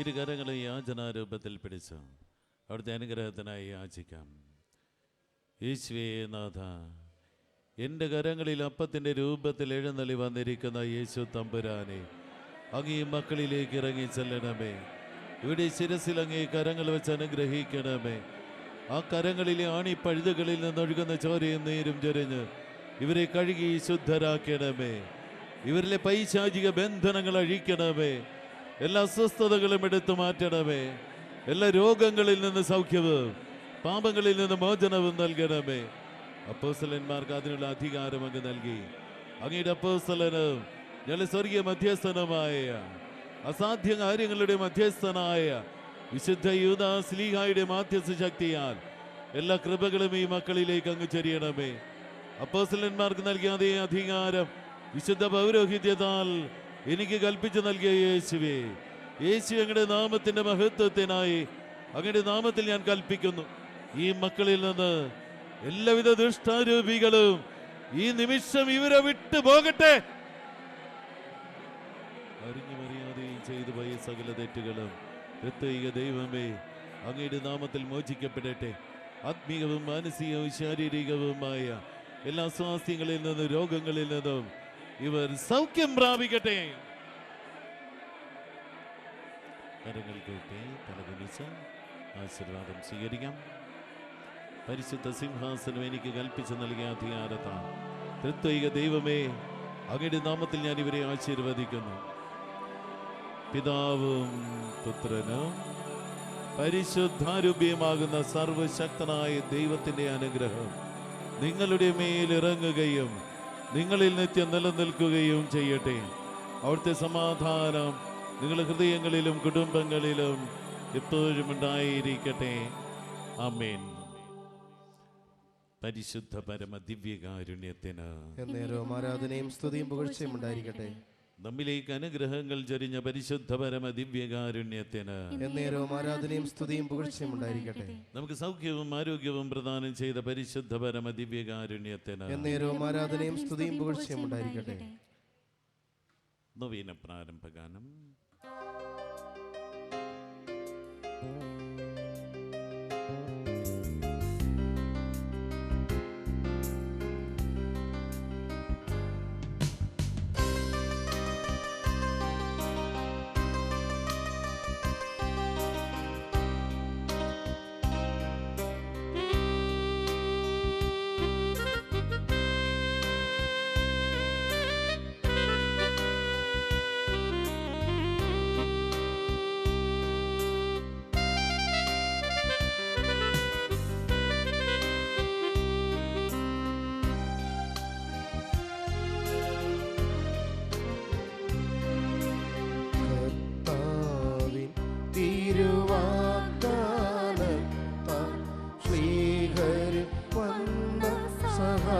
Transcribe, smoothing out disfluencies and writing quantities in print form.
ഇരുകരങ്ങളെ യാചനാരൂപത്തിൽ പിടിച്ച് അവിടുത്തെ അനുഗ്രഹത്തിനായി യാചിക്കാം. യേശുവേ നാഥ, എൻ്റെ കരങ്ങളിൽ അപ്പത്തിൻ്റെ രൂപത്തിൽ എഴുന്നള്ളി വന്നിരിക്കുന്ന യേശു തമ്പുരാനെ, അങ്ങ് ഈ മക്കളിലേക്ക് ഇറങ്ങി ചെല്ലണമേ. ഇവിടെ ശിരസിൽ അങ്ങേ കരങ്ങൾ വെച്ച് അനുഗ്രഹിക്കണമേ. ആ കരങ്ങളിലെ ആണിപ്പഴുതുകളിൽ നിന്നൊഴുകുന്ന ചോരയും നീരും ചൊരിഞ്ഞ് ഇവരെ കഴുകി ശുദ്ധരാക്കണമേ. ഇവരിലെ പൈശാചിക ബന്ധനങ്ങൾ അഴിക്കണമേ. എല്ലാ അസ്വസ്ഥതകളും എടുത്തു മാറ്റണമേ. എല്ലാ രോഗങ്ങളിൽ നിന്ന് സൗഖ്യവും പാപങ്ങളിൽ നിന്ന് മോചനവും നൽകണമേ. അപ്പോസ്തലന്മാർക്ക് അതിനുള്ള അധികാരം അങ്ങ് നൽകി. അങ്ങയുടെ അപ്പോസ്തലനും ഞങ്ങളുടെ സ്വർഗീയ മധ്യസ്ഥനുമായ അസാധ്യ കാര്യങ്ങളുടെ മധ്യസ്ഥനായ വിശുദ്ധ യൂദാ ശ്ലീഹായുടെ മാധ്യസ്ഥ ശക്തിയാൽ എല്ലാ കൃപകളും ഈ മക്കളിലേക്ക് അങ്ങ് ചൊരിയണമേ. അപ്പോസ്തലന്മാർക്ക് നൽകിയ അതേ അധികാരം വിശുദ്ധ പൗരോഹിത്യത്താൽ എനിക്ക് കൽപ്പിച്ചു നൽകിയ യേശുവേ, യേശു അങ്ങയുടെ നാമത്തിന്റെ മഹത്വത്തിനായി അങ്ങയുടെ നാമത്തിൽ ഞാൻ കൽപ്പിക്കുന്നു. ഈ മക്കളിൽ നിന്ന് എല്ലാവിധ ദുഷ്ടാരൂപികളും ഈ നിമിഷം ഇവരെ വിട്ടു പോകട്ടെ. അറിഞ്ഞുമറിയാതെയും ചെയ്തു പോയ സകല തെറ്റുകളും പ്രത്യേക ദൈവമേ അങ്ങയുടെ നാമത്തിൽ മോചിക്കപ്പെടട്ടെ. ആത്മീയവും മാനസികവും ശാരീരികവുമായ എല്ലാ സ്വാസ്ഥ്യങ്ങളിൽ നിന്നും രോഗങ്ങളിൽ നിന്നും ഇവർ സൗഖ്യം പ്രാപിക്കട്ടെ. കരങ്ങൾ കൂട്ടി തലകുനിച്ച് ആശീർവാദം സ്വീകരിക്കാം. പരിശുദ്ധ സിംഹാസനം എനിക്ക് കൽപ്പിച്ചു നൽകിയ അധികാരത്താൽ തൃത്വൈക ദൈവമേ അങ്ങയുടെ നാമത്തിൽ ഞാൻ ഇവരെ ആശീർവദിക്കുന്നു. പിതാവും പുത്രനും പരിശുദ്ധാരൂപ്യമാകുന്ന സർവശക്തനായ ദൈവത്തിന്റെ അനുഗ്രഹം നിങ്ങളുടെ മേലിറങ്ങുകയും നിങ്ങളിൽ നിത്യം നിലനിൽക്കുകയും ചെയ്യട്ടെ. അവിടുത്തെ സമാധാനം നിങ്ങളുടെ ഹൃദയങ്ങളിലും കുടുംബങ്ങളിലും എപ്പോഴും ഉണ്ടായിരിക്കട്ടെ. ആമേൻ. പരിശുദ്ധ പരമ ദിവ്യകാരുണ്യത്തിന് എന്നേരവും ആരാധനയും സ്തുതിയും പുകഴ്ചയും ഉണ്ടായിരിക്കട്ടെ. നമ്മിലേക്ക് അനുഗ്രഹങ്ങൾ ചൊരിഞ്ഞ പരിശുദ്ധ പരമ ദിവ്യകാരുണ്യത്തിന് എന്നേരവും ആരാധനയും സ്തുതിയും പുകഴ്ചയും ഉണ്ടായിരിക്കട്ടെ. നമുക്ക് സൗഖ്യവും ആരോഗ്യവും പ്രദാനം ചെയ്ത പരിശുദ്ധ പരമ ദിവ്യകാരുണ്യത്തിന് എന്നേരവും ആരാധനയും സ്തുതിയും പുകഴ്ചയും ഉണ്ടായിരിക്കട്ടെ. നവീന പ്രാരംഭഗാനം. ശ്രീഹരി വന്ന സഹാ